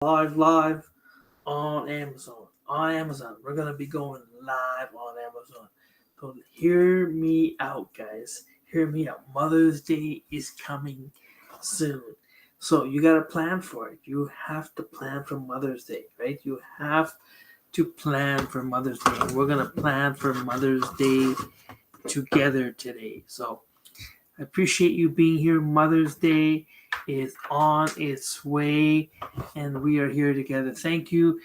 live on Amazon. On Amazon. We're gonna be going live on Amazon. So hear me out, guys. Hear me out. Mother's Day is coming soon. So you gotta plan for it. You have to plan for Mother's Day, right? You have to plan for Mother's Day. We're gonna plan for Mother's Day together today. So I appreciate you being here. Mother's Day is on its way, and we are here together. Thank you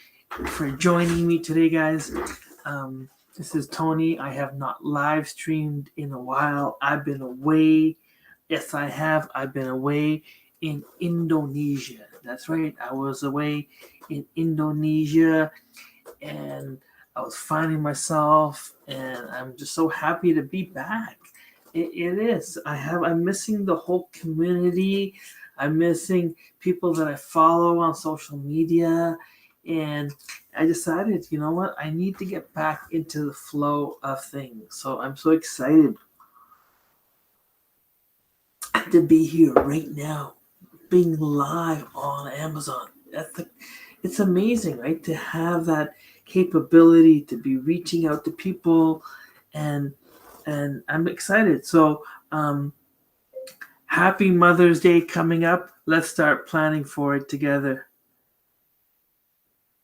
for joining me today, guys. This is Tony. I have not live streamed in a while. I've been away. Yes, I have. I've been away in Indonesia. That's right. I was away in Indonesia, and I was finding myself, and I'm just so happy to be back. It is. I'm missing the whole community. I'm missing people that I follow on social media, and I decided, you know what? I need to get back into the flow of things. So I'm so excited to be here right now, being live on Amazon. It's amazing, right? To have that capability to be reaching out to people, and I'm excited. So happy Mother's Day coming up. Let's start planning for it together.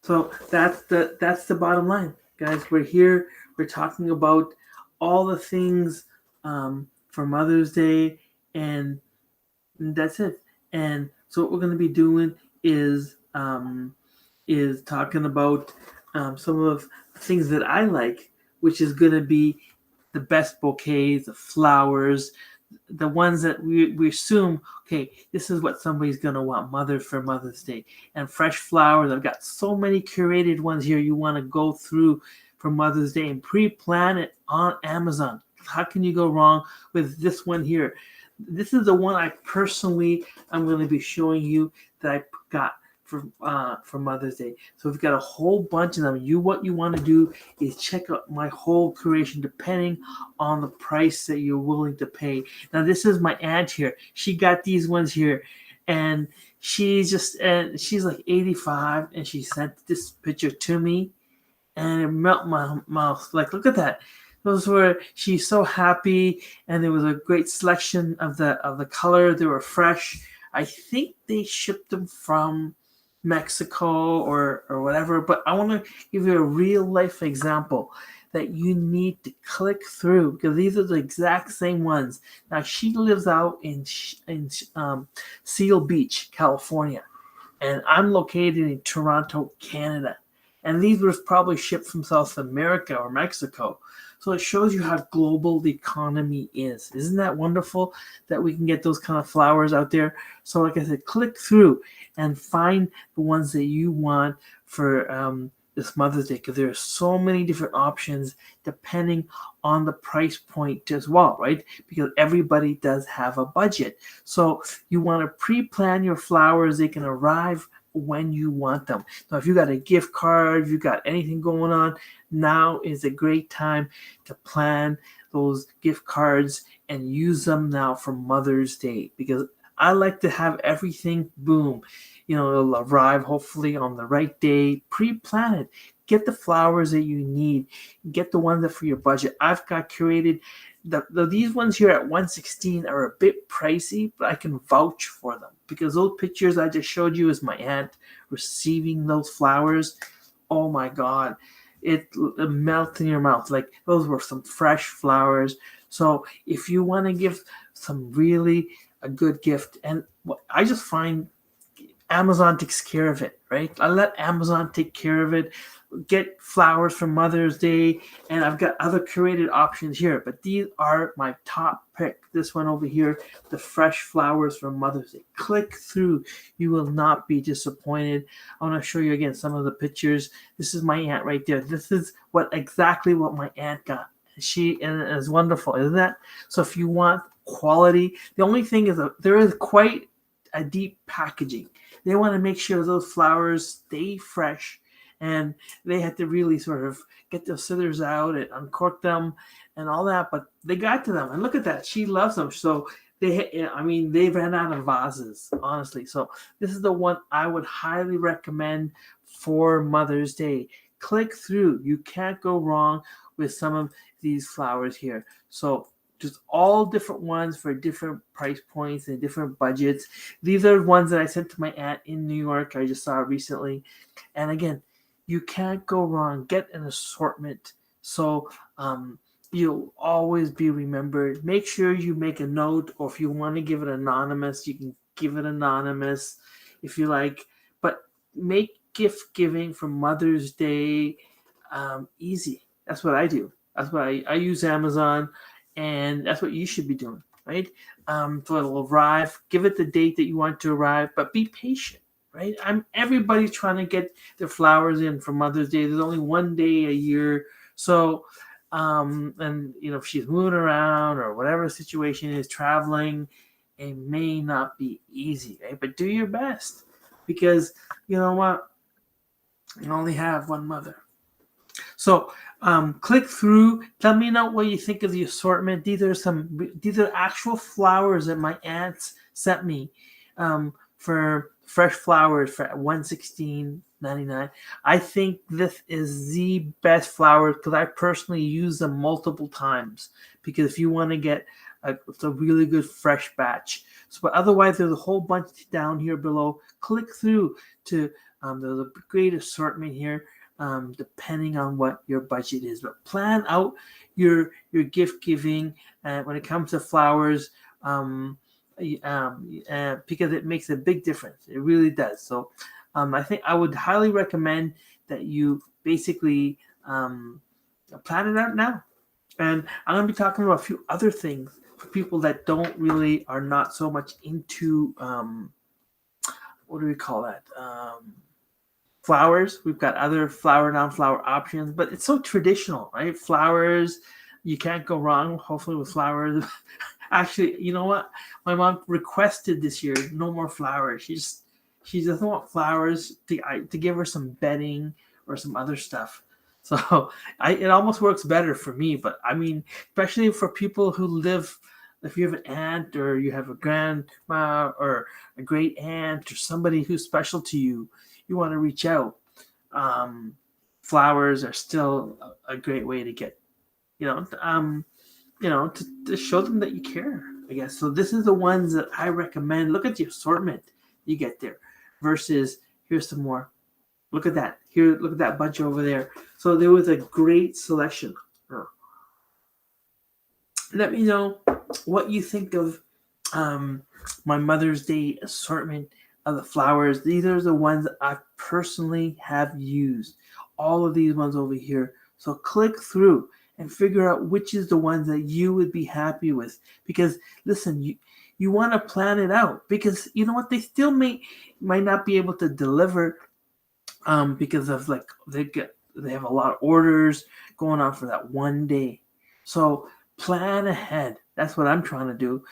So that's the bottom line, guys. We're here. We're talking about all the things for Mother's Day, and that's it. And so what we're going to be doing is talking about some of the things that I like, which is going to be the best bouquets, the flowers, the ones that we assume, okay, this is what somebody's going to want for Mother's Day. And fresh flowers. I've got so many curated ones here you want to go through for Mother's Day and pre-plan it on Amazon. How can you go wrong with this one here? This is the one I personally I'm going to be showing you that I got for Mother's Day. So we've got a whole bunch of them. What you want to do is check out my whole creation depending on the price that you're willing to pay. Now this is my aunt here. She got these ones here, and she's like 85, and she sent this picture to me, and it melted my mouth. Like, look at that. Those were, she's so happy, and there was a great selection of the color. They were fresh. I think they shipped them from Mexico or whatever. But I want to give you a real life example that you need to click through, because these are the exact same ones. Now she lives out in Seal Beach, California, and I'm located in Toronto, Canada. And these were probably shipped from South America or Mexico. So it shows you how global the economy is. Isn't that wonderful that we can get those kind of flowers out there? So like I said, click through and find the ones that you want for this Mother's Day, because there are so many different options depending on the price point as well, right? Because everybody does have a budget. So you want to pre-plan your flowers. They can arrive when you want them. Now, if you got a gift card, if you got anything going on, now is a great time to plan those gift cards and use them now for Mother's Day, because I like to have everything boom. It'll arrive hopefully on the right day. Pre-plan it. Get the flowers that you need. Get the ones that for your budget. I've got curated. These ones here at 116 are a bit pricey, but I can vouch for them, because those pictures I just showed you is my aunt receiving those flowers. Oh my God, it melts in your mouth. Like, those were some fresh flowers. So if you want to give some really a good gift, and I just find Amazon takes care of it, right? I let Amazon take care of it. Get flowers for Mother's Day, and I've got other curated options here, but these are my top pick. This one over here, the fresh flowers for Mother's Day. Click through. You will not be disappointed. I want to show you again some of the pictures. This is my aunt right there. This is exactly what my aunt got. She is wonderful, isn't that? So if you want quality, the only thing is that there is quite a deep packaging. They want to make sure those flowers stay fresh, and they had to really sort of get the scissors out and uncork them and all that. But they got to them, and look at that. She loves them. So they ran out of vases, honestly. So this is the one I would highly recommend for Mother's Day. Click through. You can't go wrong with some of these flowers here. So just all different ones for different price points and different budgets. These are ones that I sent to my aunt in New York. I just saw recently. And again, you can't go wrong. Get an assortment. So you'll always be remembered. Make sure you make a note, or if you want to give it anonymous, you can give it anonymous if you like. But make gift giving for Mother's Day easy. That's what I do. That's why I use Amazon, and that's what you should be doing, right? So it'll arrive. Give it the date that you want to arrive, but be patient, right? Everybody's trying to get their flowers in for Mother's Day. There's only one day a year, so and if she's moving around or whatever the situation is, traveling, it may not be easy, right? But do your best, because you know what, you only have one mother. So click through. Let me know what you think of the assortment. These are actual flowers that my aunts sent me for fresh flowers for $116.99. I think this is the best flowers because I personally use them multiple times. Because if you want to get it's a really good fresh batch. So, but otherwise, there's a whole bunch down here below. Click through to there's a great assortment here. Depending on what your budget is, but plan out your gift giving when it comes to flowers, because it makes a big difference. It really does. So I think I would highly recommend that you basically plan it out now. And I'm going to be talking about a few other things for people that are not so much into what do we call that? Flowers. We've got other flower, non-flower options, but it's so traditional, right? Flowers, you can't go wrong, hopefully, with flowers. Actually, you know what? My mom requested this year no more flowers. She doesn't want flowers to give her some bedding or some other stuff. So it almost works better for me. But I mean, especially for people who live, if you have an aunt or you have a grandma or a great aunt or somebody who's special to you, you want to reach out. Flowers are still a great way to get, to show them that you care, I guess. So this is the ones that I recommend. Look at the assortment you get there versus here's some more. Look at that. Here, look at that bunch over there. So there was a great selection. Let me know what you think of my Mother's Day assortment of the flowers. These are the ones I personally have used. All of these ones over here. So click through and figure out which is the ones that you would be happy with. Because listen, you want to plan it out, because you know what, they still might not be able to deliver because of they have a lot of orders going on for that one day. So plan ahead. That's what I'm trying to do.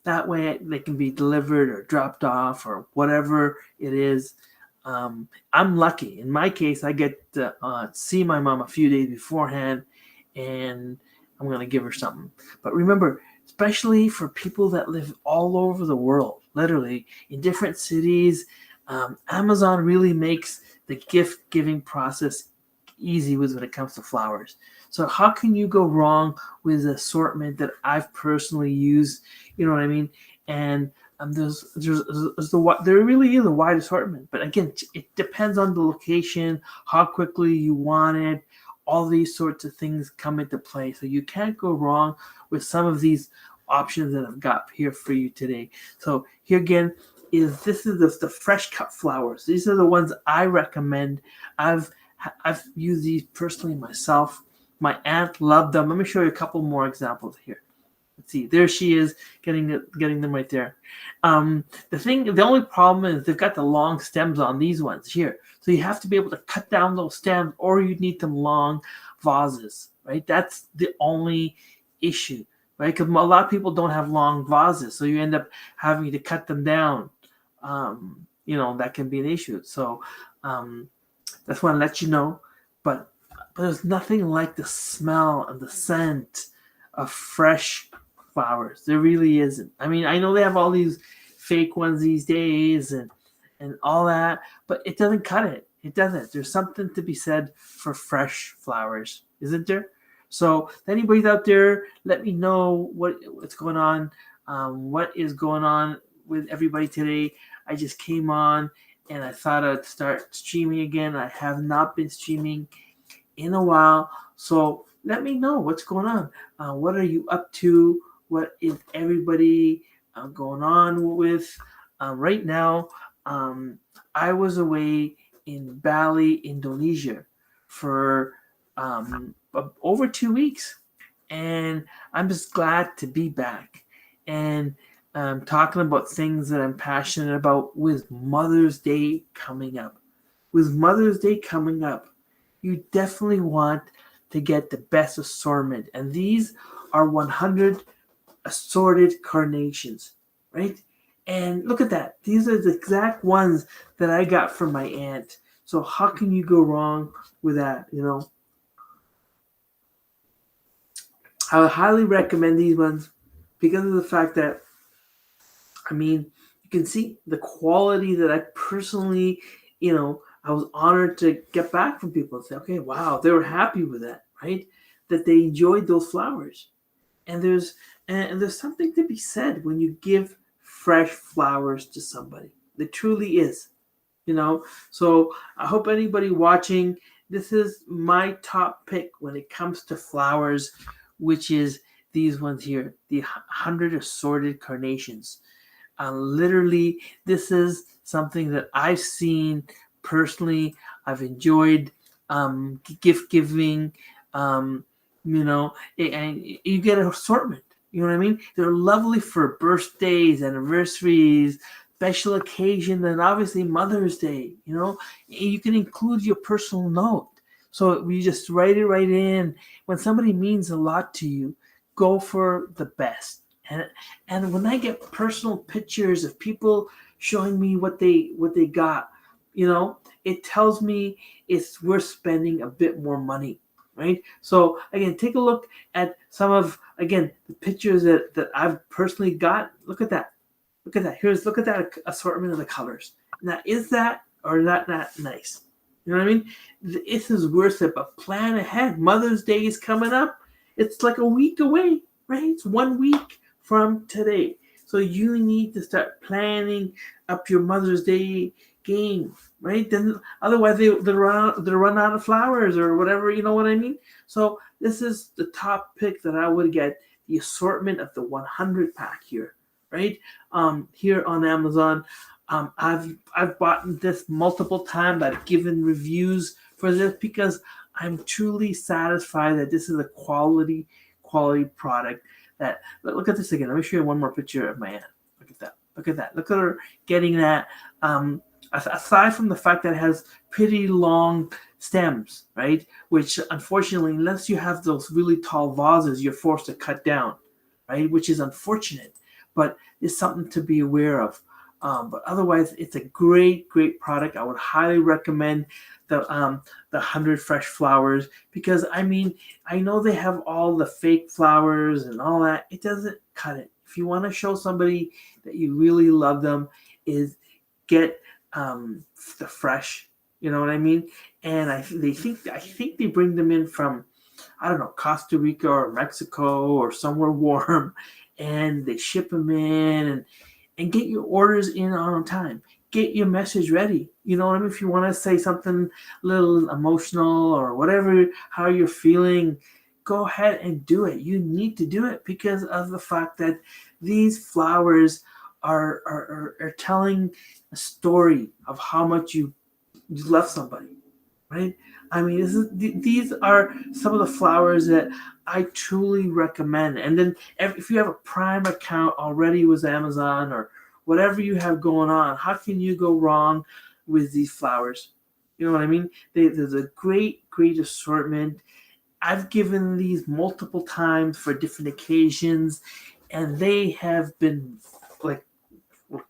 That way they can be delivered or dropped off or whatever it is. I'm lucky. In my case, I get to see my mom a few days beforehand, and I'm going to give her something. But remember, especially for people that live all over the world, literally in different cities, Amazon really makes the gift giving process easy when it comes to flowers. So how can you go wrong with the assortment that I've personally used? You know what I mean? And there really is a wide assortment. But again, it depends on the location, how quickly you want it. All these sorts of things come into play. So you can't go wrong with some of these options that I've got here for you today. So here again, this is the fresh cut flowers. These are the ones I recommend. I've used these personally myself. My aunt loved them. Let me show you a couple more examples here. Let's see. There she is getting them right there. The only problem is they've got the long stems on these ones here. So you have to be able to cut down those stems, or you need them long vases, right? That's the only issue, right? Because a lot of people don't have long vases, so you end up having to cut them down. That can be an issue. So that's why I let you know. But there's nothing like the smell and the scent of fresh flowers. There really isn't. I mean, I know they have all these fake ones these days and all that, but it doesn't cut it. It doesn't. There's something to be said for fresh flowers, isn't there? So, if anybody's out there, let me know what's going on. What is going on with everybody today? I just came on and I thought I'd start streaming again. I have not been streaming in a while, so let me know what's going on. What are you up to? What is everybody going on with right now? I was away in Bali, Indonesia for over 2 weeks, and I'm just glad to be back and talking about things that I'm passionate about with Mother's Day coming up. With Mother's Day coming up, you definitely want to get the best assortment, and these are 100 assorted carnations, right? And look at that. These are the exact ones that I got from my aunt. So how can you go wrong with that, you know? I would highly recommend these ones because of the fact that, I mean, you can see the quality that I personally, I was honored to get back from people and say, okay, wow, they were happy with that, right? That they enjoyed those flowers. And there's something to be said when you give fresh flowers to somebody. There truly is, So I hope anybody watching, this is my top pick when it comes to flowers, which is these ones here, the 100 assorted carnations. Literally, this is something that I've seen personally. I've enjoyed gift giving, and you get an assortment. You know what I mean? They're lovely for birthdays, anniversaries, special occasion, and obviously Mother's Day. You can include your personal note. So you just write it right in. When somebody means a lot to you, go for the best. And when I get personal pictures of people showing me what they got, it tells me it's worth spending a bit more money, right? So again, take a look at some of the pictures that I've personally got. Look at that. Look at that. Look at that assortment of the colors. Now, is that or not nice? You know what I mean? This is worth it, but plan ahead. Mother's Day is coming up. It's like a week away, right? It's 1 week from today. So you need to start planning up your Mother's Day game, right? Then otherwise they run out of flowers or whatever, you know what I mean? So this is the top pick that I would get, the assortment of the 100 pack here, right? Here on Amazon. I've bought this multiple times. I've given reviews for this because I'm truly satisfied that this is a quality product. That look at this again. Let me show you one more picture of my aunt. Look at that. Look at that. Look at her getting that. Aside from the fact that it has pretty long stems, right? Which unfortunately, unless you have those really tall vases, you're forced to cut down, right? Which is unfortunate, but it's something to be aware of. But otherwise, it's a great product. I would highly recommend the 100 fresh flowers because I know they have all the fake flowers and all that. It doesn't cut it. If you want to show somebody that you really love them, is get the fresh. You know what I mean? And I think they bring them in from, I don't know, Costa Rica or Mexico or somewhere warm, and they ship them in and get your orders in on time. Get your message ready. You know what I mean? If you want to say something a little emotional or whatever, how you're feeling, go ahead and do it. You need to do it because of the fact that these flowers are telling a story of how much you love somebody, right? I mean, these are some of the flowers that I truly recommend. And then if you have a Prime account already with Amazon or whatever you have going on, how can you go wrong with these flowers? You know what I mean? There's a great assortment. I've given these multiple times for different occasions, and they have been like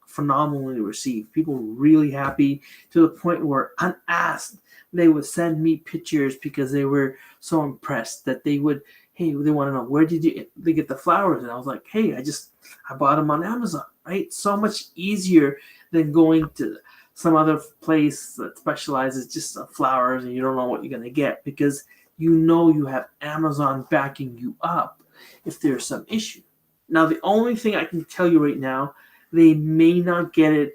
phenomenally received. People were really happy to the point where unasked, they would send me pictures because they were so impressed that they would, hey, they want to know where did they get the flowers, and I was like, hey, I bought them on Amazon, right? So much easier than going to some other place that specializes just on flowers and you don't know what you're gonna get because you know you have Amazon backing you up if there's some issue. Now the only thing I can tell you right now, they may not get it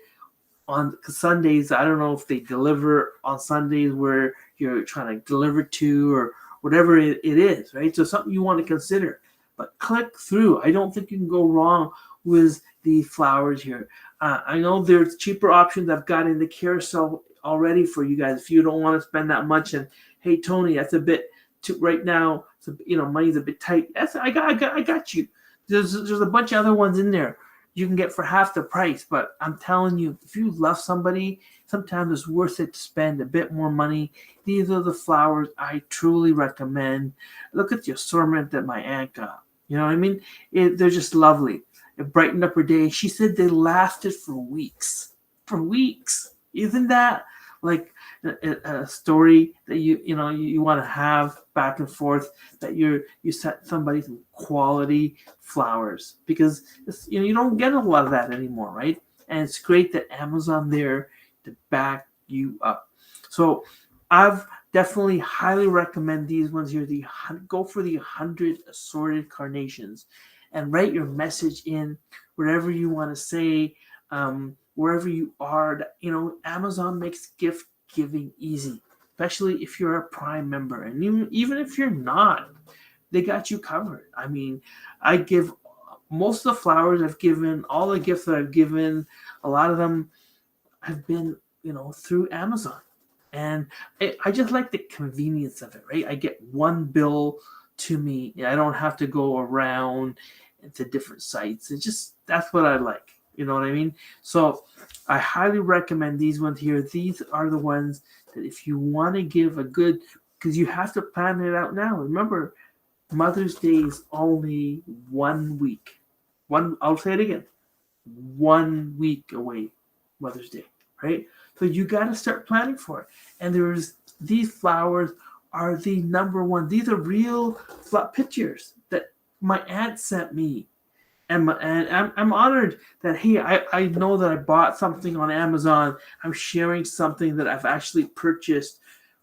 on Sundays. I don't know if they deliver on Sundays where you're trying to deliver to or whatever it is, right? So something you want to consider. But click through. I don't think you can go wrong with the flowers here. I know there's cheaper options I've got in the carousel already for you guys if you don't want to spend that much. And hey, Tony, that's a bit too right now. So, money's a bit tight. I got you. There's a bunch of other ones in there you can get for half the price. But I'm telling you, if you love somebody, sometimes it's worth it to spend a bit more money. These are the flowers I truly recommend. Look at the assortment that my aunt got. You know what I mean? They're just lovely. It brightened up her day. She said they lasted for weeks. For weeks. Isn't that like a story that you want to have back and forth, that you set somebody some quality flowers, because you don't get a lot of that anymore, right? And it's great that Amazon there to back you up. So I've definitely highly recommend these ones here. Go for the 100 assorted carnations and write your message in wherever you want to say, wherever you are. Amazon makes gift giving easy, especially if you're a Prime member. And even if you're not, they got you covered. I mean, I give most of the flowers I've given, all the gifts that I've given, a lot of them have been, through Amazon. And I just like the convenience of it, right? I get one bill to me. I don't have to go around to different sites. That's what I like. You know what I mean? So I highly recommend these ones here. These are the ones that if you want to give a good, because you have to plan it out now. Remember, Mother's Day is only 1 week. I'll say it again. 1 week away, Mother's Day, right? So you got to start planning for it. And these flowers are the number one. These are real pictures that my aunt sent me. And I'm honored that, hey, I know that I bought something on Amazon. I'm sharing something that I've actually purchased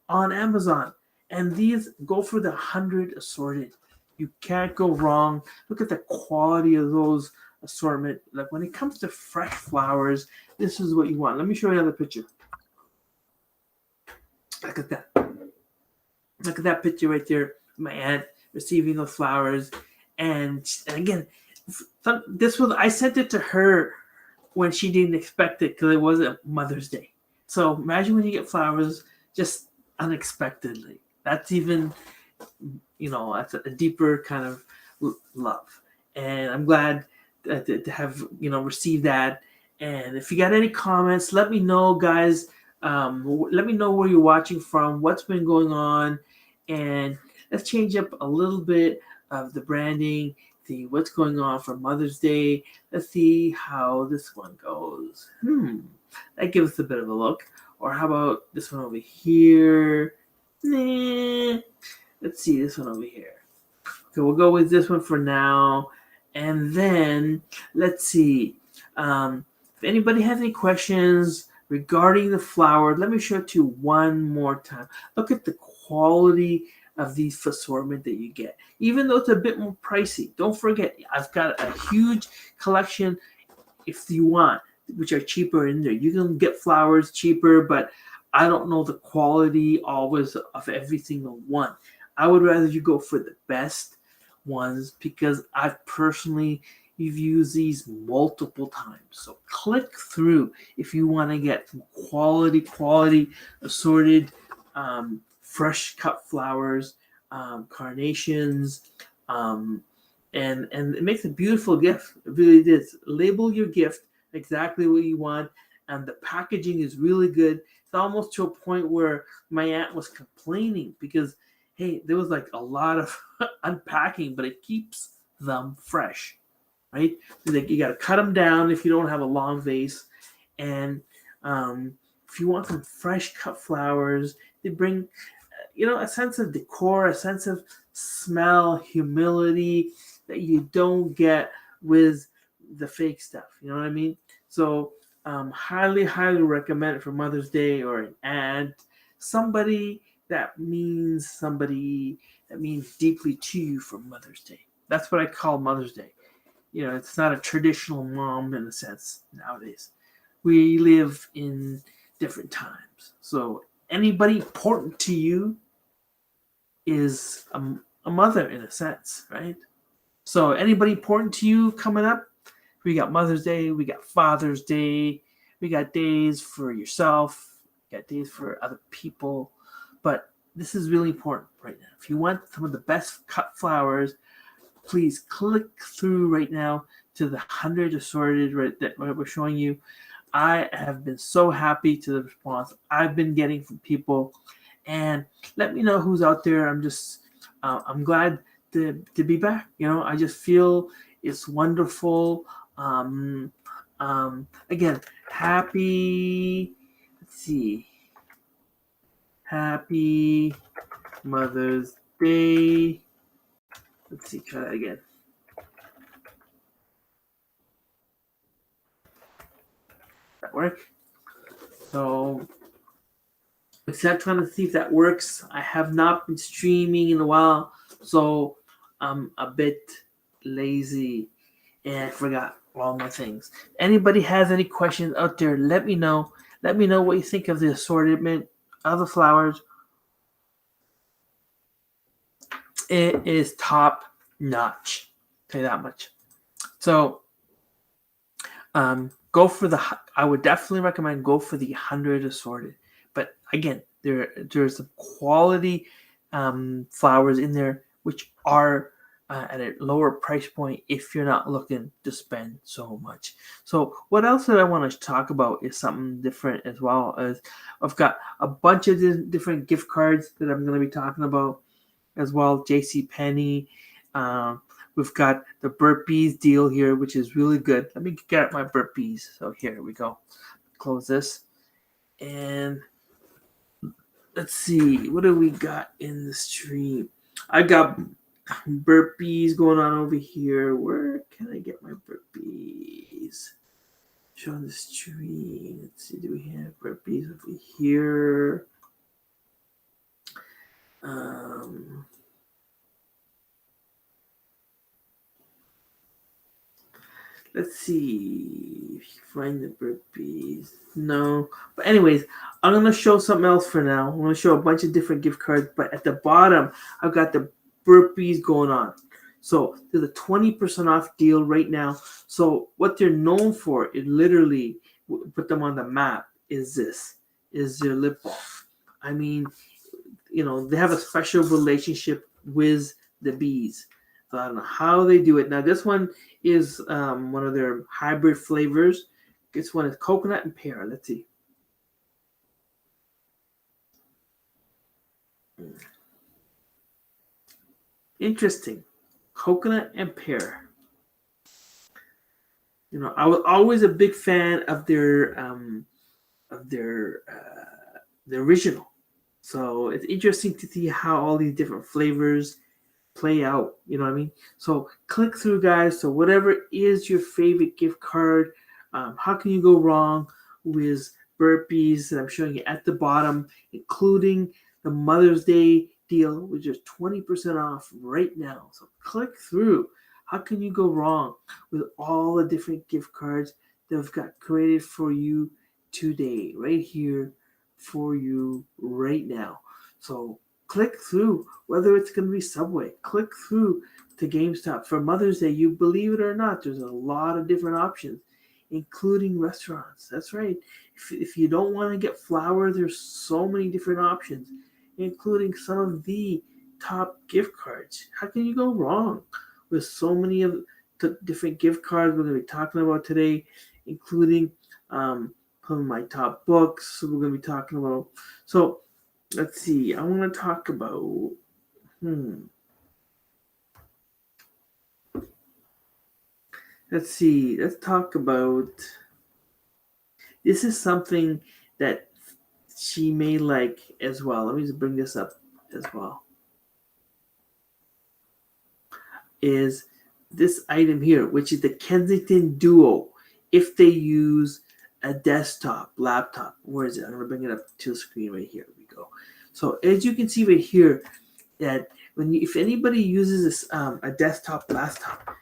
on Amazon. And these go for the 100 assorted. You can't go wrong. Look at the quality of those assortment. Like when it comes to fresh flowers, this is what you want. Let me show you another picture. Look at that. Look at that picture right there. My aunt receiving those flowers. And again, I sent it to her when she didn't expect it because it wasn't Mother's Day. So imagine when you get flowers just unexpectedly. That's even, that's a deeper kind of love. And I'm glad to have, received that. And if you got any comments, let me know, guys. Let me know where you're watching from, what's been going on. And let's change up a little bit of the branding. See what's going on for Mother's Day. Let's see how this one goes. That gives us a bit of a look. Or how about this one over here? Nah. Let's see this one over here. Okay, we'll go with this one for now. And then let's see. If anybody has any questions regarding the flower, let me show it to you one more time. Look at the quality of these assortment that you get. Even though it's a bit more pricey, don't forget, I've got a huge collection if you want, which are cheaper in there. You can get flowers cheaper, but I don't know the quality always of every single one. I would rather you go for the best ones because I've personally used these multiple times. So click through if you want to get some quality assorted fresh cut flowers, carnations, and it makes a beautiful gift. It really does. Label your gift exactly what you want, and the packaging is really good. It's almost to a point where my aunt was complaining because, hey, there was like a lot of unpacking, but it keeps them fresh, right? You got to cut them down if you don't have a long vase, and if you want some fresh cut flowers, they bring a sense of decor, a sense of smell, humility that you don't get with the fake stuff. You know what I mean? So, highly, highly recommend it for Mother's Day or an aunt, somebody somebody that means deeply to you for Mother's Day. That's what I call Mother's Day. It's not a traditional mom in a sense nowadays. We live in different times. So anybody important to you is a mother in a sense, right? So anybody important to you coming up, we got Mother's Day, we got Father's Day, we got days for yourself, we got days for other people. But this is really important right now. If you want some of the best cut flowers, please click through right now to the 100 assorted that we're showing you. I have been so happy to the response I've been getting from people, and let me know who's out there. I'm glad to be back. I just feel it's wonderful. Again, happy. Let's see. Happy Mother's Day. Let's see. Try that again. That work? So, except trying to see if that works. I have not been streaming in a while, so I'm a bit lazy and I forgot all my things. Anybody has any questions out there, let me know. Let me know what you think of the assortment of the flowers. It is top notch. I'll tell you that much. So go for I would definitely recommend go for the 100 assorted. But again, there's some quality flowers in there which are at a lower price point if you're not looking to spend so much. So what else that I want to talk about is something different as well. As I've got a bunch of different gift cards that I'm going to be talking about as well. JCPenney. We've got the Burpees deal here, which is really good. Let me get out my Burpees. So here we go. Close this. And let's see. What do we got in the stream? I got burpees going on over here. Where can I get my burpees? Show on the stream. Let's see. Do we have burpees over here? Let's see. Find the burpees. No. But anyways, I'm going to show something else for now. I'm going to show a bunch of different gift cards. But at the bottom, I've got the burpees going on. So there's a 20% off deal right now. So what they're known for, it literally put them on the map, is their lip balm. I mean, they have a special relationship with the bees. So I don't know how they do it. Now this one is one of their hybrid flavors. This one is coconut and pear. Let's see. Interesting. Coconut and pear. I was always a big fan of their the original. So it's interesting to see how all these different flavors play out. You know what I mean? So click through, guys. So whatever is your favorite gift card, how can you go wrong with burpees that I'm showing you at the bottom, including the Mother's Day deal, which is 20% off right now. So click through. How can you go wrong with all the different gift cards that I've got created for you today, right here for you right now? So click through, whether it's going to be Subway, click through to GameStop. For Mother's Day, you believe it or not, there's a lot of different options, including restaurants. That's right. If you don't want to get flour, there's so many different options, including some of the top gift cards. How can you go wrong with so many of the different gift cards we're going to be talking about today, including some of my top books we're going to be talking about. So let's see. I want to talk about. Let's see. Let's talk about. This is something that she may like as well. Let me just bring this up as well is this item here, which is the Kensington Duo. If they use a desktop, laptop, where is it? I'm going to bring it up to the screen right here. We go. So as you can see right here, that if anybody uses this a desktop, laptop,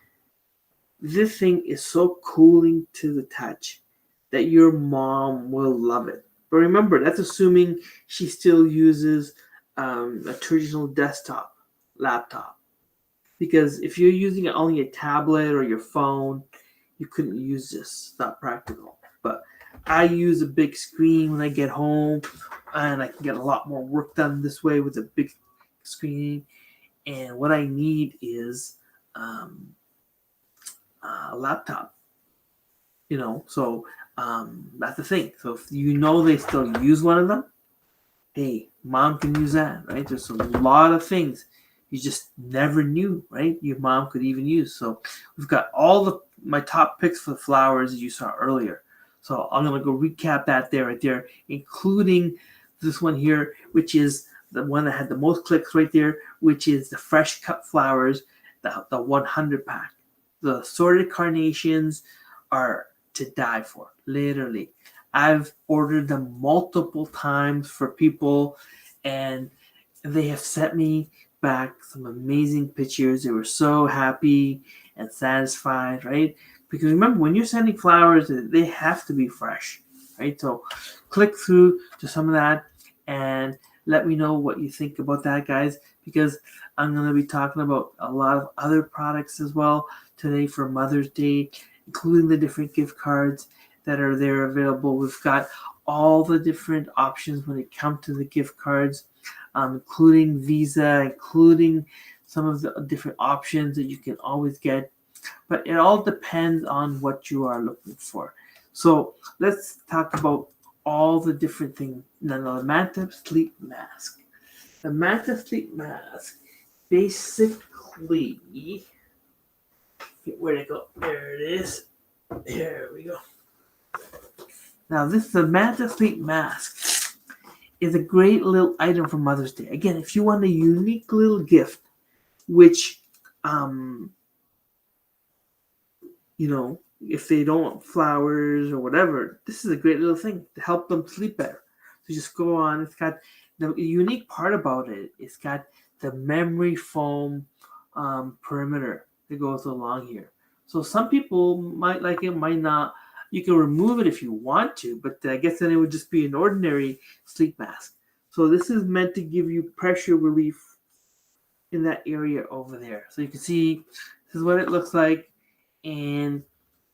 this thing is so cooling to the touch that your mom will love it. But remember, that's assuming she still uses a traditional desktop laptop. Because if you're using only a tablet or your phone, you couldn't use this. It's not practical. But I use a big screen when I get home, and I can get a lot more work done this way with a big screen. And what I need is a laptop. So that's the thing. So if they still use one of them, hey, mom can use that, right? There's a lot of things you just never knew, right? Your mom could even use. So we've got all my top picks for the flowers that you saw earlier. So I'm gonna go recap that right there, including this one here, which is the one that had the most clicks right there, which is the fresh cut flowers, the 100 pack. The assorted carnations are to die for, literally. I've ordered them multiple times for people, and they have sent me back some amazing pictures. They were so happy and satisfied, right? Because remember, when you're sending flowers, they have to be fresh, right? So click through to some of that and let me know what you think about that, guys, because I'm going to be talking about a lot of other products as well today for Mother's Day, including the different gift cards that are there available. We've got all the different options when it comes to the gift cards, including Visa, including some of the different options that you can always get. But it all depends on what you are looking for. So let's talk about all the different things. Now, the Manta Sleep Mask. The Manta Sleep Mask basically, where'd it go? There it is. There we go. Now, the Manta Sleep Mask is a great little item for Mother's Day. Again, if you want a unique little gift, which, if they don't want flowers or whatever, this is a great little thing to help them sleep better. So just go on. It's got the unique part about it. It's got the memory foam perimeter that goes along here. So some people might like it, might not. You can remove it if you want to, but I guess then it would just be an ordinary sleep mask. So this is meant to give you pressure relief in that area over there. So you can see this is what it looks like. And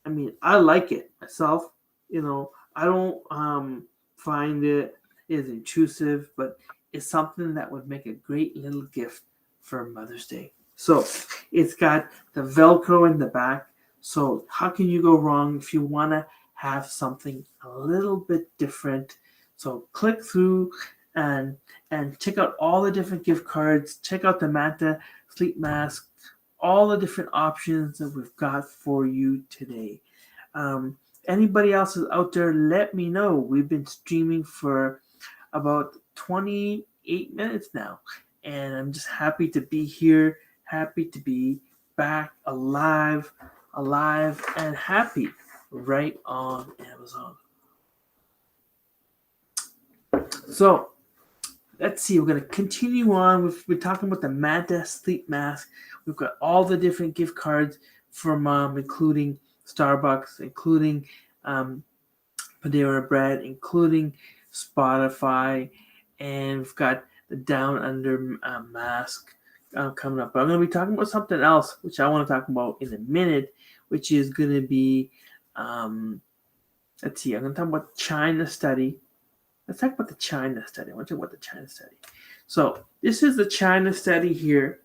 I mean, I like it myself. I don't find it as intrusive, but it's something that would make a great little gift for Mother's Day. So it's got the Velcro in the back. So how can you go wrong if you want to have something a little bit different? So click through and check out all the different gift cards. Check out the Manta Sleep Mask. All the different options that we've got for you today. Anybody else is out there, let me know. We've been streaming for about 28 minutes now, and I'm just happy to be here, happy to be back alive and happy right on Amazon. So let's see, we're going to continue on. We're talking about the Manta Sleep Mask. We've got all the different gift cards from including Starbucks, including Panera Bread, including Spotify, and we've got the Down Under mask coming up. But I'm going to be talking about something else, which I want to talk about in a minute, which is going to be, let's see, I'm going to talk about China study. Let's talk about the China study. I want to talk about the China study. So this is the China study here.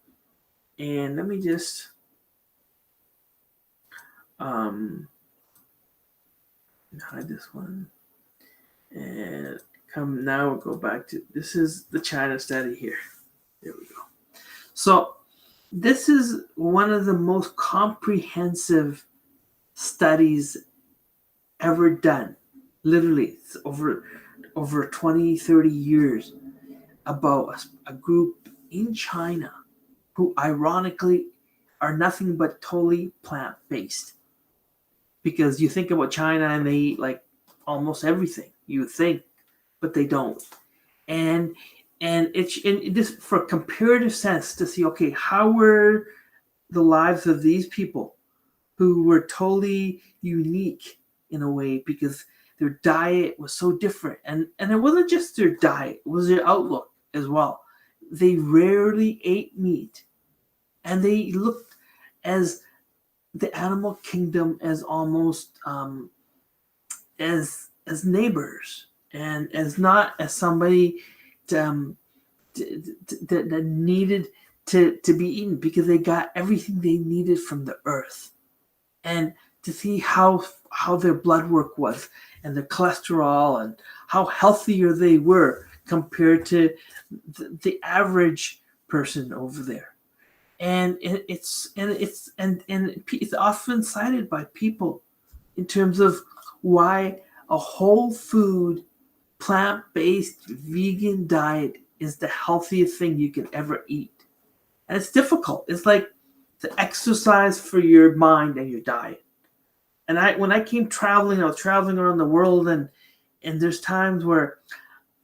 And let me just hide this one. And now we'll go back to, this is the China study here. There we go. So this is one of the most comprehensive studies ever done. Literally, it's over 20, 30 years. about a group in China who ironically are nothing but totally plant-based. Because you think about China and they eat like almost everything, you would think, but they don't. And it's in this for comparative sense to see, okay, how were the lives of these people who were totally unique in a way because their diet was so different. And it wasn't just their diet, it was their outlook as well. They rarely ate meat, and they looked as the animal kingdom as almost as neighbors, and as not as somebody that needed to be eaten, because they got everything they needed from the earth. And to see how their blood work was, and their cholesterol, and how healthier they were compared to the average person over there. And it's often cited by people in terms of why a whole food, plant-based, vegan diet is the healthiest thing you can ever eat. And it's difficult. It's like the exercise for your mind and your diet. And when I came traveling, I was traveling around the world, and there's times where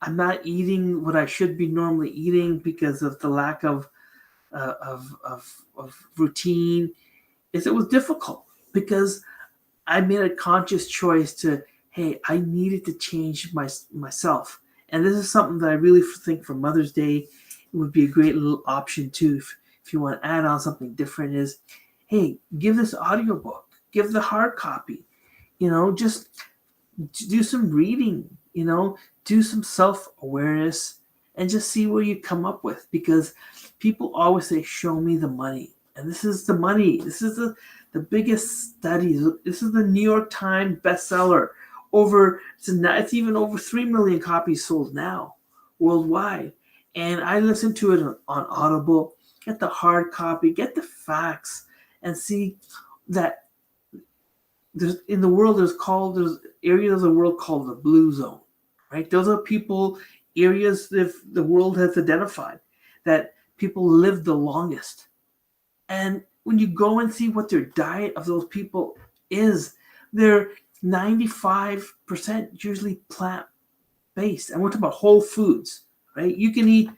I'm not eating what I should be normally eating because of the lack of routine. It was difficult because I made a conscious choice to, hey, I needed to change myself. And this is something that I really think for Mother's Day, it would be a great little option too. If you want to add on something different, is, hey, give this audiobook, give the hard copy, just do some reading, do some self-awareness, and just see what you come up with. Because people always say, show me the money. And this is the money. This is the biggest study. This is the New York Times bestseller. It's even over 3 million copies sold now worldwide. And I listened to it on Audible. Get the hard copy, get the facts, and see that there's areas of the world called the blue zone, right? Those are areas that the world has identified that people live the longest. And when you go and see what their diet of those people is, they're 95% usually plant-based. And we're talking about whole foods, right? You can eat,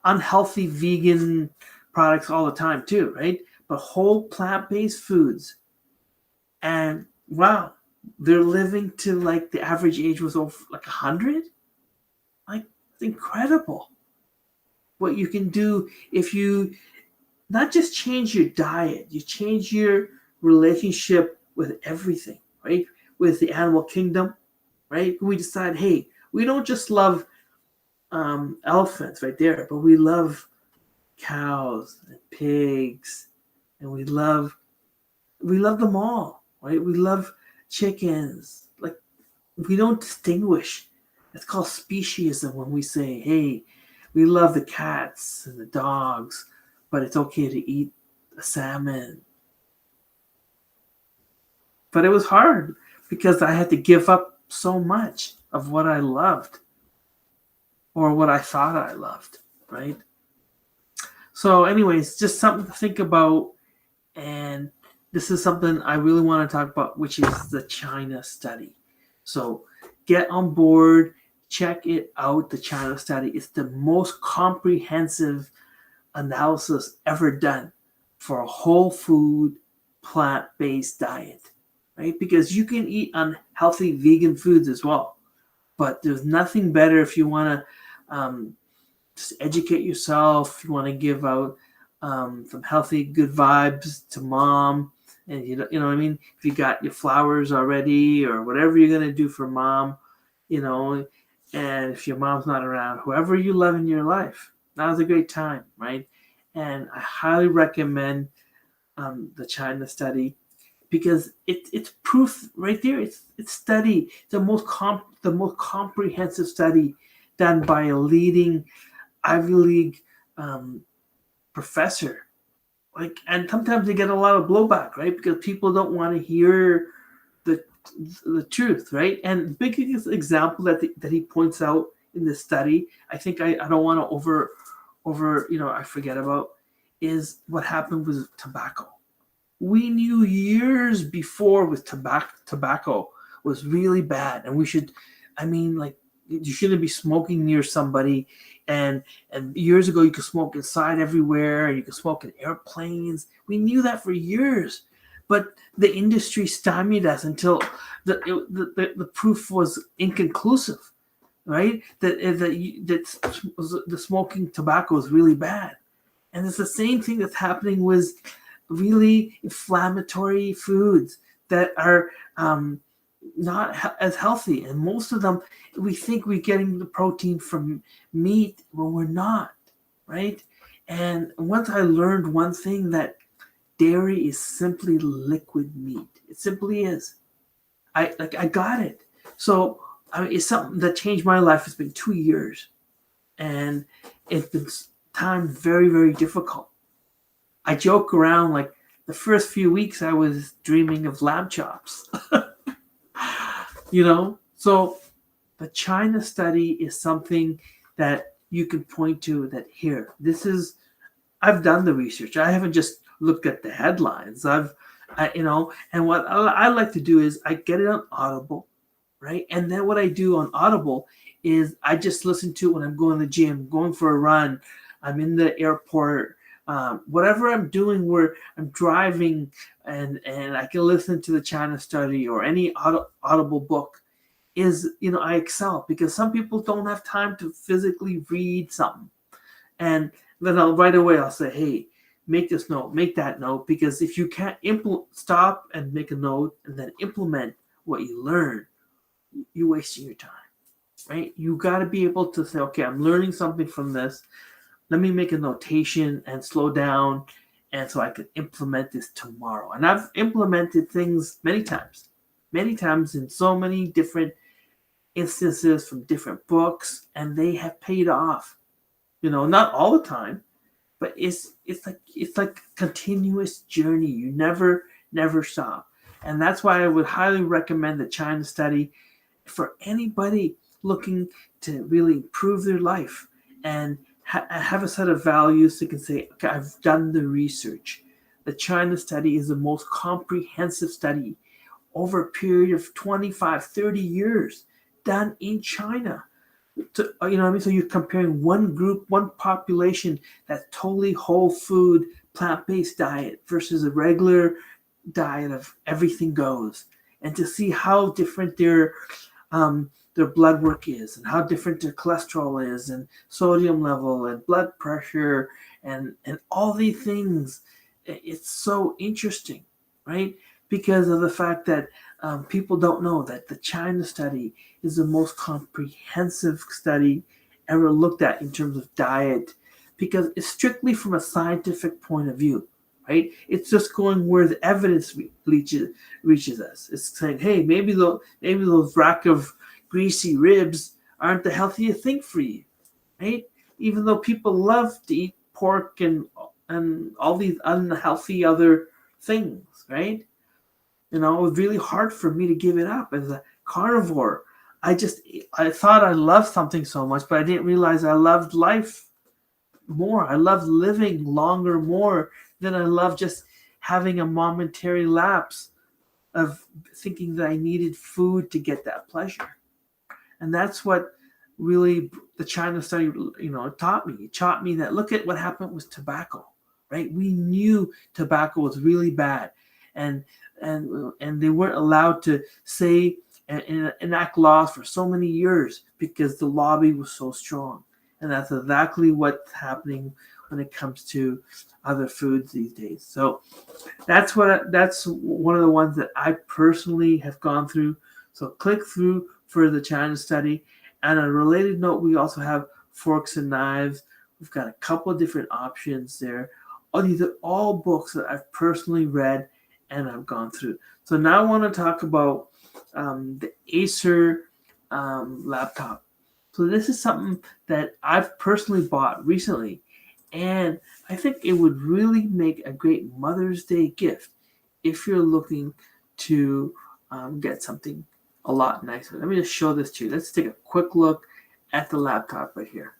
unhealthy vegan products all the time too, right? But whole plant-based foods. And wow, they're living to like the average age was over like 100. Like, it's incredible what you can do if you not just change your diet, you change your relationship with everything, right? With the animal kingdom, right? We decide, hey, we don't just love elephants right there, but we love cows and pigs, and we love them all, right? We love chickens. Like, we don't distinguish. It's called speciesism when we say, hey, we love the cats and the dogs, but it's okay to eat a salmon. But it was hard because I had to give up so much of what I loved, or what I thought I loved, right? So anyways, just something to think about. And this is something I really want to talk about, which is the China study. So get on board, check it out, the China study. It's the most comprehensive analysis ever done for a whole food, plant-based diet, right? Because you can eat unhealthy vegan foods as well. But there's nothing better if you want to just educate yourself. You want to give out some healthy, good vibes to mom, and you know what I mean. If you got your flowers already, or whatever you're gonna do for mom, and if your mom's not around, whoever you love in your life, now's a great time, right? And I highly recommend the China study, because it's proof right there. It's study, the most comprehensive study done by a leading Ivy League professor. And sometimes they get a lot of blowback, right? Because people don't want to hear the truth, right? And the biggest example that he points out in this study, I think I don't want to I forget about, is what happened with tobacco. We knew years before with tobacco was really bad, and like, you shouldn't be smoking near somebody. And years ago, you could smoke inside everywhere, and you could smoke in airplanes. We knew that for years, but the industry stymied us until the proof was inconclusive, right? That the smoking tobacco is really bad, and it's the same thing that's happening with really inflammatory foods that are not as healthy. And most of them, we think we're getting the protein from meat when we're not, right? And once I learned one thing, that dairy is simply liquid meat. It simply is. I got it. So it's something that changed my life. It's been 2 years, and it's been time very, very difficult. I joke around, like, the first few weeks I was dreaming of lamb chops. So the China study is something that you can point to, that here, I've done the research. I haven't just looked at the headlines. And what I like to do is I get it on Audible, right? And then what I do on Audible is I just listen to it when I'm going to the gym, going for a run, I'm in the airport, whatever I'm doing, where I'm driving, and I can listen to the China study or any Audible book. I excel, because some people don't have time to physically read something. And then right away I'll say, hey, make this note, make that note, because if you can't stop and make a note and then implement what you learn, you're wasting your time, right? You got to be able to say, okay, I'm learning something from this. Let me make a notation and slow down, and so I can implement this tomorrow. And I've implemented things many times in so many different instances from different books, and they have paid off. Not all the time, but it's like a continuous journey. You never stop. And that's why I would highly recommend the China study for anybody looking to really improve their life and have a set of values that can say, okay, I've done the research. The China study is the most comprehensive study over a period of 25, 30 years done in China. You know what I mean? So you're comparing one group, one population that's totally whole food, plant-based diet versus a regular diet of everything goes, and to see how different their blood work is, and how different their cholesterol is, and sodium level, and blood pressure, and all these things. It's so interesting, right? Because of the fact that people don't know that the China study is the most comprehensive study ever looked at in terms of diet, because it's strictly from a scientific point of view, right? It's just going where the evidence reaches us. It's saying, hey, maybe those rack of greasy ribs aren't the healthiest thing for you, right? Even though people love to eat pork and all these unhealthy other things, right? It was really hard for me to give it up as a carnivore. I thought I loved something so much, but I didn't realize I loved life more. I loved living longer more than I loved just having a momentary lapse of thinking that I needed food to get that pleasure. And that's what really the China study, taught me. It taught me that, look at what happened with tobacco, right? We knew tobacco was really bad, and they weren't allowed to say and enact laws for so many years because the lobby was so strong. And that's exactly what's happening when it comes to other foods these days. So that's one of the ones that I personally have gone through. So click through for the China study. And on a related note, we also have forks and knives. We've got a couple of different options there. These are all books that I've personally read and I've gone through. So now I want to talk about the Acer laptop. So this is something that I've personally bought recently, and I think it would really make a great Mother's Day gift if you're looking to get something a lot nicer. Let me just show this to you. Let's take a quick look at the laptop right here.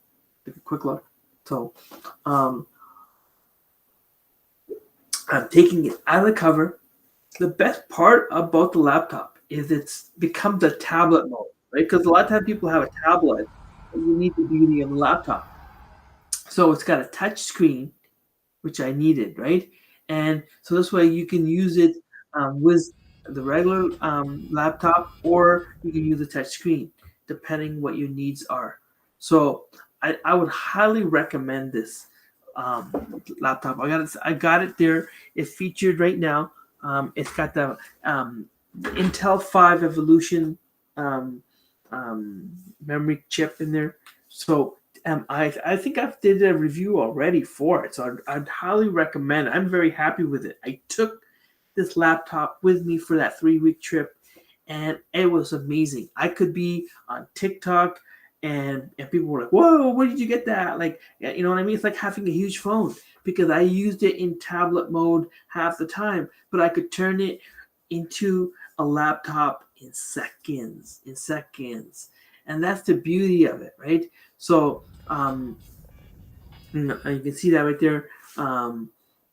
Take a quick look. So um, I'm taking it out of the cover. The best part about the laptop is it's become the tablet mode, right? Because a lot of times people have a tablet, and you need the beauty of the laptop. So it's got a touch screen, which I needed, right? And so this way you can use it with the regular laptop, or you can use a touch screen, depending what your needs are. So I would highly recommend this laptop. I got it there. It's featured right now. It's got the Intel 5 Evolution um, memory chip in there. So I think I've did a review already for it, so I'd highly recommend. I'm very happy with it. I took this laptop with me for that 3 week trip, and it was amazing. I could be on TikTok, and people were like, "Whoa, where did you get that?" Like, you know what I mean? It's like having a huge phone, because I used it in tablet mode half the time, but I could turn it into a laptop in seconds, and that's the beauty of it, right? So you can see that right there.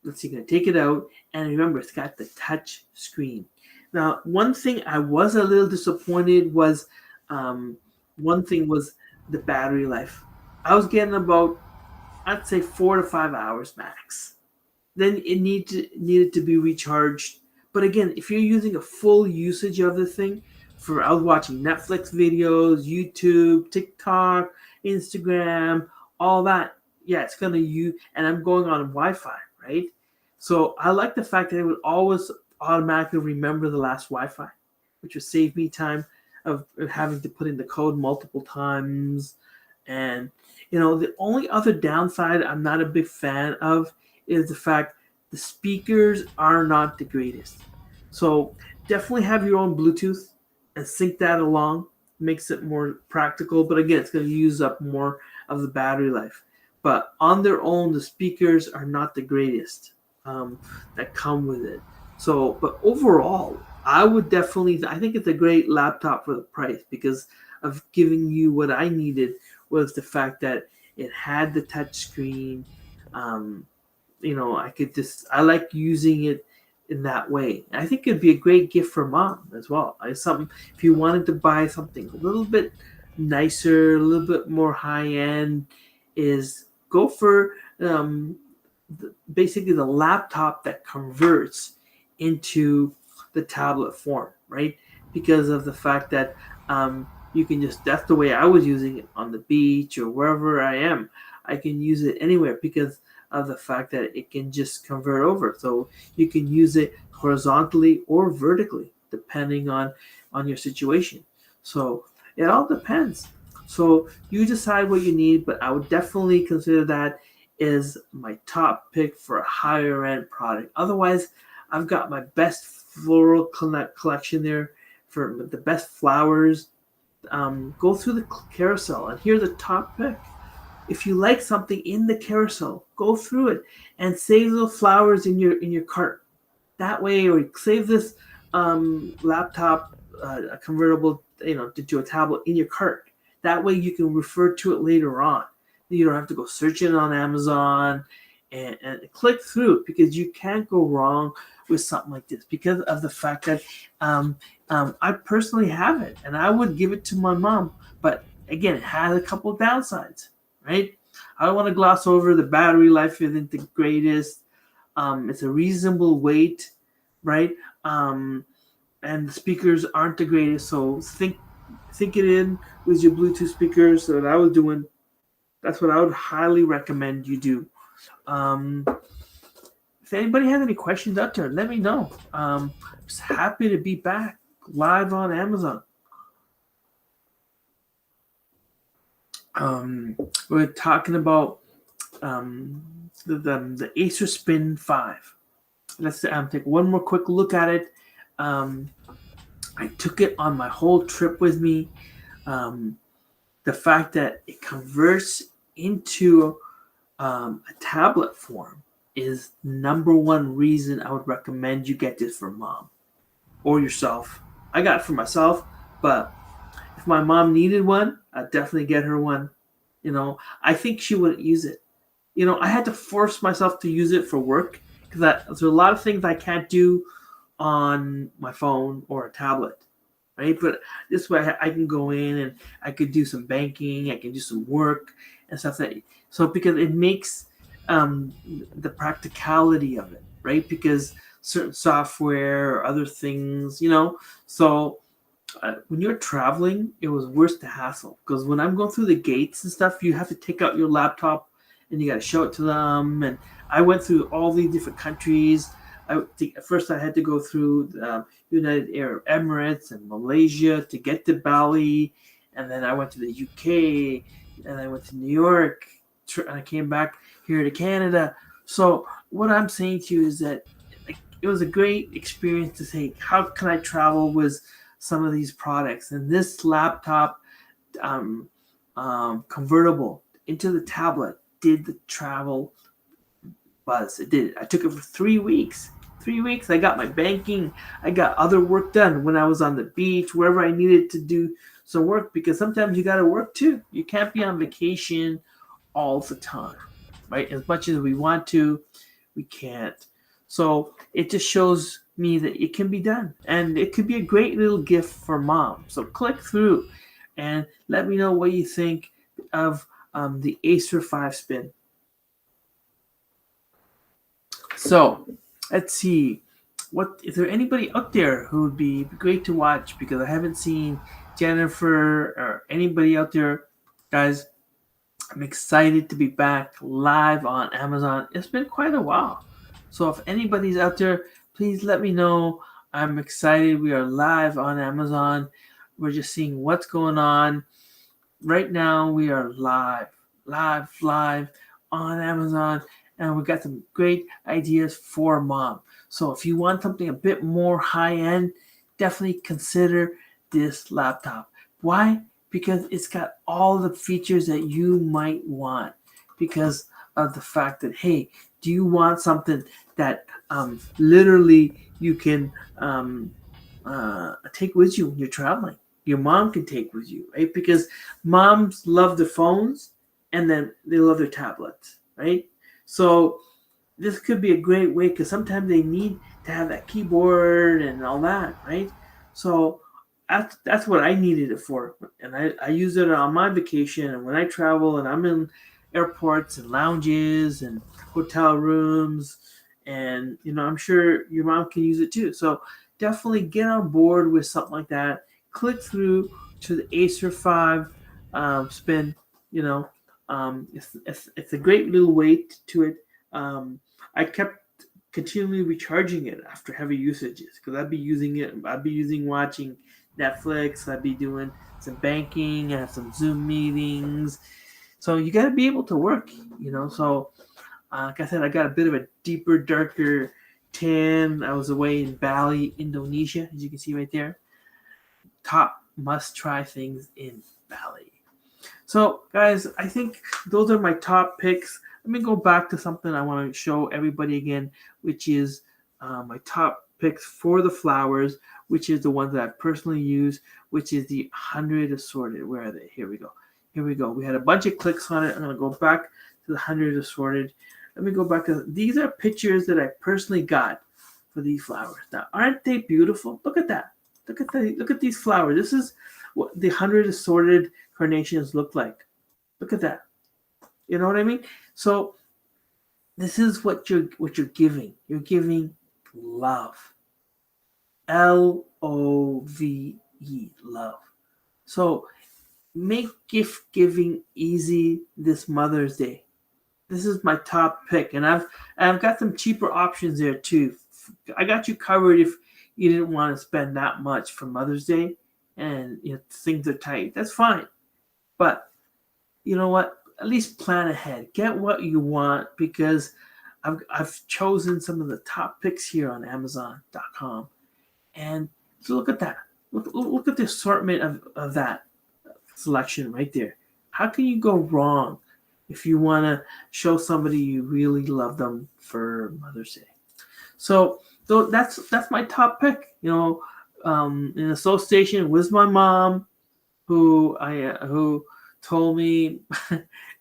Let's see, gonna take it out, and remember, it's got the touch screen. Now, one thing I was a little disappointed was, um, one thing was the battery life. I was getting about, I'd say, 4 to 5 hours max. Then it needed to be recharged. But again, if you're using a full usage of the thing, I was watching Netflix videos, YouTube, TikTok, Instagram, all that. Yeah, it's gonna use, and I'm going on Wi-Fi, right? So I like the fact that it would always automatically remember the last Wi-Fi, which would save me time of having to put in the code multiple times. And the only other downside I'm not a big fan of is the fact the speakers are not the greatest. So definitely have your own Bluetooth and sync that along. Makes it more practical, but again, it's going to use up more of the battery life. But on their own, the speakers are not the greatest that come with it. So, but overall, I think it's a great laptop for the price, because of giving you what I needed was the fact that it had the touch screen. Um, I like using it in that way. I think it'd be a great gift for mom as well. Something, if you wanted to buy something a little bit nicer, a little bit more high end, is go for basically the laptop that converts into the tablet form, right? Because of the fact that you can just, that's the way I was using it on the beach or wherever I am. I can use it anywhere because of the fact that it can just convert over. So you can use it horizontally or vertically, depending on your situation. So it all depends. So you decide what you need, but I would definitely consider that is my top pick for a higher end product. Otherwise, I've got my best floral collection there for the best flowers. Go through the carousel, and here's the top pick. If you like something in the carousel, go through it and save those flowers in your cart. That way, or save this laptop, convertible, to a tablet in your cart. That way, you can refer to it later on. You don't have to go searching on Amazon and click through it, because you can't go wrong with something like this, because of the fact that I personally have it, and I would give it to my mom. But again, it has a couple of downsides, right? I don't want to gloss over the battery life isn't the greatest. It's a reasonable weight, right? And the speakers aren't the greatest. So think it in with your Bluetooth speakers. So that I was doing. That's what I would highly recommend you do. Um, if anybody has any questions out there, let me know. Just happy to be back live on Amazon. We're talking about the Acer Spin 5. Let's take one more quick look at it. I took it on my whole trip with me. The fact that it converts into a tablet form is number one reason I would recommend you get this for mom or yourself. I got it for myself, but if my mom needed one, I'd definitely get her one. I think she wouldn't use it. I had to force myself to use it for work because there's a lot of things I can't do on my phone or a tablet, right? But this way I can go in and I could do some banking, I can do some work and stuff so because it makes the practicality of it, right? Because certain software or other things, so when you're traveling, it was worse the hassle because when I'm going through the gates and stuff, you have to take out your laptop and you got to show it to them. And I went through all these different countries. At first I had to go through United Arab Emirates and Malaysia to get to Bali, and then I went to the UK, and I went to New York, and I came back here to Canada. So what I'm saying to you is that it was a great experience to say, how can I travel with some of these products? And this laptop convertible into the tablet did the travel buzz. It did. I took it for 3 weeks. 3 weeks. I got my banking. I got other work done when I was on the beach, wherever I needed to do some work, because sometimes you got to work too. You can't be on vacation all the time, right? As much as we want to, we can't. So it just shows me that it can be done, and it could be a great little gift for mom. So click through and let me know what you think of the Acer 5 Spin. So let's see. What is there anybody out there who would be great to watch? Because I haven't seen Jennifer or anybody out there, guys. I'm excited to be back live on Amazon. It's been quite a while. So if anybody's out there, please let me know. I'm excited. We are live on Amazon. We're just seeing what's going on. Right now, we are live on Amazon. And we got some great ideas for mom. So if you want something a bit more high-end, definitely consider this laptop. Why? Because it's got all the features that you might want, because of the fact that, hey, do you want something that literally you can take with you when you're traveling? Your mom can take with you, right? Because moms love their phones and then they love their tablets, right? So this could be a great way, because sometimes they need to have that keyboard and all that, right? So that's what I needed it for. And I use it on my vacation and when I travel and I'm in airports and lounges and hotel rooms. And, I'm sure your mom can use it too. So definitely get on board with something like that. Click through to the Acer 5 Spin. It's a great little weight to it. I kept continually recharging it after heavy usages, because I'd be using it. I'd be watching Netflix. I'd be doing some banking. I have some Zoom meetings. So you got to be able to work, So like I said, I got a bit of a deeper, darker tan. I was away in Bali, Indonesia, as you can see right there. Top must-try things in Bali. So, guys, I think those are my top picks. Let me go back to something I want to show everybody again, which is my top picks for the flowers, which is the ones that I personally use, which is the 100 assorted. Where are they? Here we go. We had a bunch of clicks on it. I'm going to go back to the 100 assorted. Let me go back to these are pictures that I personally got for these flowers. Now, aren't they beautiful? Look at that. Look at these flowers. This is what the 100 assorted carnations look like. Look at that. You know what I mean? So this is what you're giving. You're giving love. Love, love. So make gift giving easy this Mother's Day. This is my top pick, and I've got some cheaper options there too. I got you covered if you didn't want to spend that much for Mother's Day, and things are tight. That's fine, but you know what? At least plan ahead. Get what you want, because I've chosen some of the top picks here on Amazon.com, and so look at that. Look at the assortment of that selection right there. How can you go wrong if you want to show somebody you really love them for Mother's Day? So that's my top pick. In association with my mom, who told me,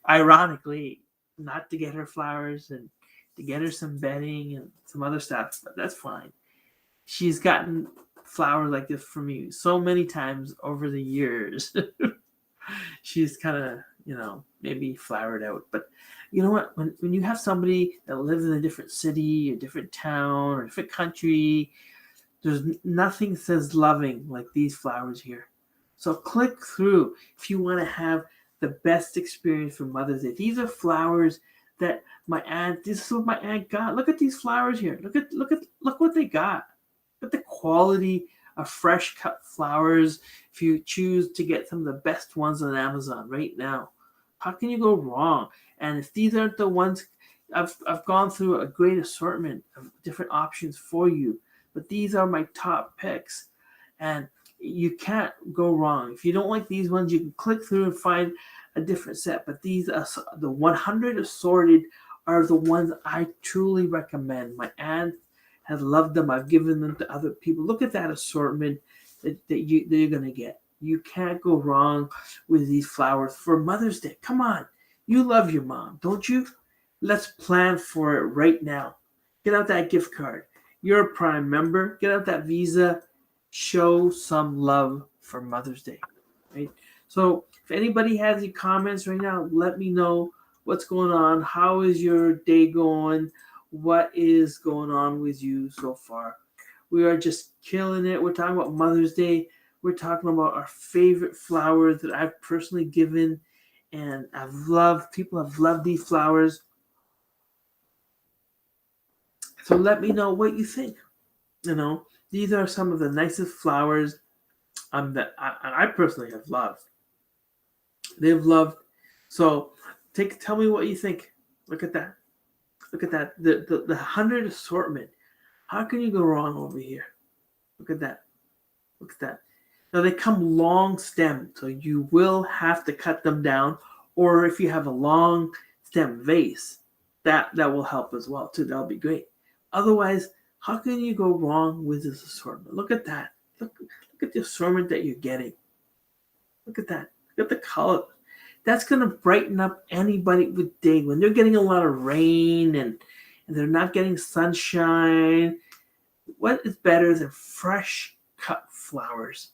ironically, not to get her flowers and to get her some bedding and some other stuff, but that's fine. She's gotten flowers like this from me so many times over the years. She's kind of, maybe flowered out. But you know what? When you have somebody that lives in a different city, a different town, or a different country, there's nothing says loving like these flowers here. So click through if you want to have the best experience for Mother's Day. These are flowers that this is what my aunt got. Look at these flowers here. Look what they got. Look at the quality of fresh cut flowers. If you choose to get some of the best ones on Amazon right now, how can you go wrong? And if these aren't the ones, I've gone through a great assortment of different options for you, but these are my top picks, and you can't go wrong. If you don't like these ones, you can click through and find a different set. But these are the 100 assorted are the ones I truly recommend. My aunt has loved them. I've given them to other people. Look at that assortment that you're gonna get. You can't go wrong with these flowers for Mother's Day. Come on, you love your mom, don't you? Let's plan for it right now. Get out that gift card. You're a Prime member. Get out that Visa. Show some love for Mother's Day, right? So if anybody has any comments right now, let me know what's going on. How is your day going? What is going on with you so far? We are just killing it. We're talking about Mother's Day. We're talking about our favorite flowers that I've personally given, and people have loved these flowers. So let me know what you think. These are some of the nicest flowers that I personally have loved. They've loved. So tell me what you think. Look at that. Look at that. The 100 assortment. How can you go wrong over here? Look at that. Look at that. Now they come long stem, so you will have to cut them down. Or if you have a long stem vase, that will help as well too. That'll be great. Otherwise, how can you go wrong with this assortment? Look at that. Look at the assortment that you're getting. Look at that. Look at the color. That's going to brighten up anybody with day when they're getting a lot of rain and they're not getting sunshine. What is better than fresh cut flowers?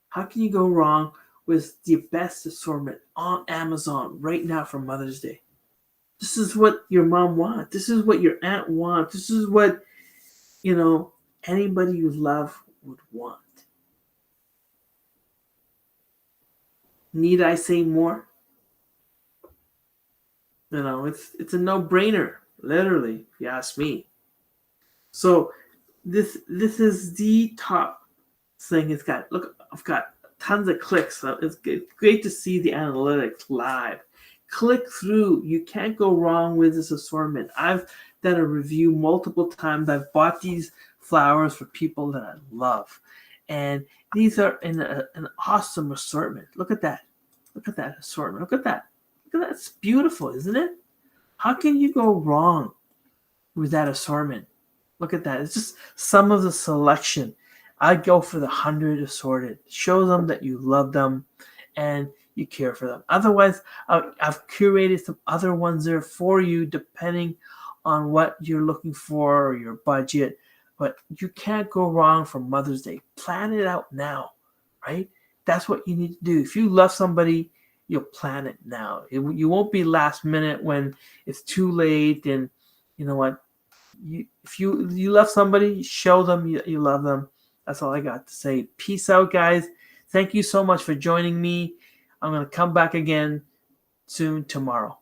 How can you go wrong with the best assortment on Amazon right now for Mother's Day? This is what your mom wants. This is what your aunt wants. This is what, anybody you love would want. Need I say more? It's a no-brainer, literally, if you ask me. So this is the top thing. I've got tons of clicks. So it's great to see the analytics live. Click through. You can't go wrong with this assortment. I've done a review multiple times. I've bought these flowers for people that I love. And these are in an awesome assortment. Look at that. Look at that assortment. Look at that. Look at that. It's beautiful, isn't it? How can you go wrong with that assortment? Look at that. It's just some of the selection. I'd go for the 100 assorted. Show them that you love them and you care for them. Otherwise, I've curated some other ones there for you depending on what you're looking for or your budget. But you can't go wrong for Mother's Day. Plan it out now, right? That's what you need to do. If you love somebody, you'll plan it now. You won't be last minute when it's too late. And you know what? If you love somebody, show them you love them. That's all I got to say. Peace out, guys. Thank you so much for joining me. I'm going to come back again soon tomorrow.